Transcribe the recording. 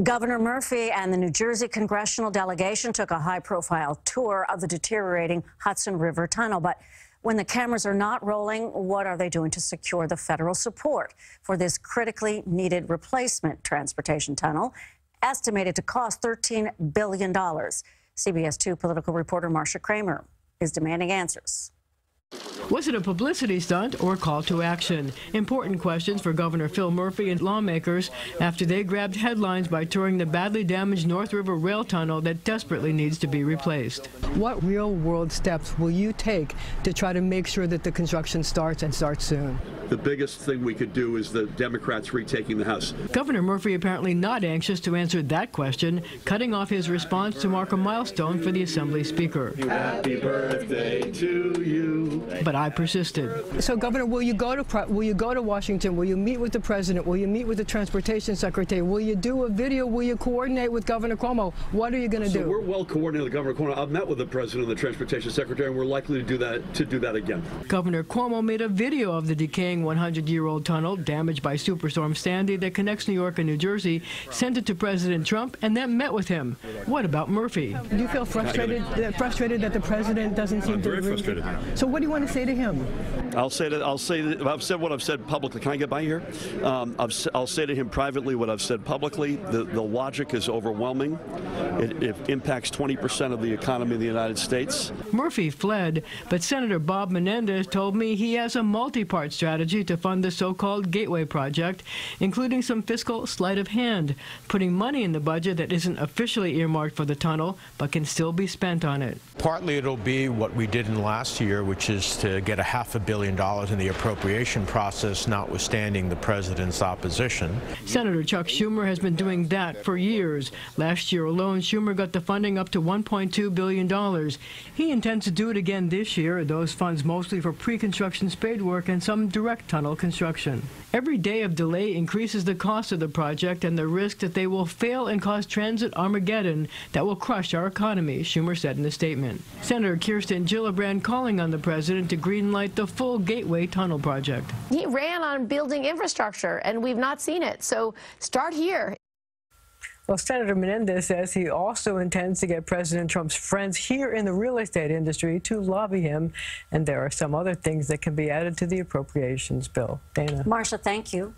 Governor Murphy and the New Jersey Congressional delegation took a high-profile tour of the deteriorating Hudson River tunnel. But when the cameras are not rolling, what are they doing to secure the federal support for this critically needed replacement transportation tunnel, estimated to cost $13 billion? CBS2 political reporter Marcia Kramer is demanding answers. Was it a publicity stunt or a call to action? Important questions for Governor Phil Murphy and lawmakers after they grabbed headlines by touring the badly damaged North River rail tunnel that desperately needs to be replaced. What real-world steps will you take to try to make sure that the construction starts and starts soon? The biggest thing we could do is the Democrats retaking the House. Governor Murphy apparently not anxious to answer that question, cutting off his response to mark a milestone for the Assembly Speaker. Happy birthday to you. But I persisted. So, Governor, will you go to Washington? Will you meet with the President? Will you meet with the Transportation Secretary? Will you do a video? Will you coordinate with Governor Cuomo? What are you going to do? We're well coordinated with Governor Cuomo. I've met with the President and the Transportation Secretary, and we're likely to do that again. Governor Cuomo made a video of the decaying 100-year-old tunnel damaged by Superstorm Sandy that connects New York and New Jersey, sent it to President Trump, and then met with him. What about Murphy? Do you feel frustrated that the President doesn't seem to agree? I'm very frustrated. So what do you want to say to him? I've said what I've said publicly. Can I get by here? I'll say to him privately what I've said publicly. The logic is overwhelming. It impacts 20% of the economy in the United States. Murphy fled, but Senator Bob Menendez told me he has a multi-part strategy to fund the so-called Gateway project, including some fiscal sleight of hand, putting money in the budget that isn't officially earmarked for the tunnel, but can still be spent on it. Partly it'll be what we did in last year, which is to get $500 million in the appropriation process, notwithstanding the president's opposition. Senator Chuck Schumer has been doing that for years. Last year alone, Schumer got the funding up to $1.2 billion. He intends to do it again this year, those funds mostly for pre-construction spade work and some direct tunnel construction. Every day of delay increases the cost of the project and the risk that they will fail and cause transit Armageddon that will crush our economy, Schumer said in a statement. Senator Kirsten Gillibrand calling on the president to greenlight the full Gateway tunnel project. He ran on building infrastructure, and we've not seen it. So start here. Well, Senator Menendez says he also intends to get President Trump's friends here in the real estate industry to lobby him. And there are some other things that can be added to the appropriations bill. Dana. Marcia, thank you.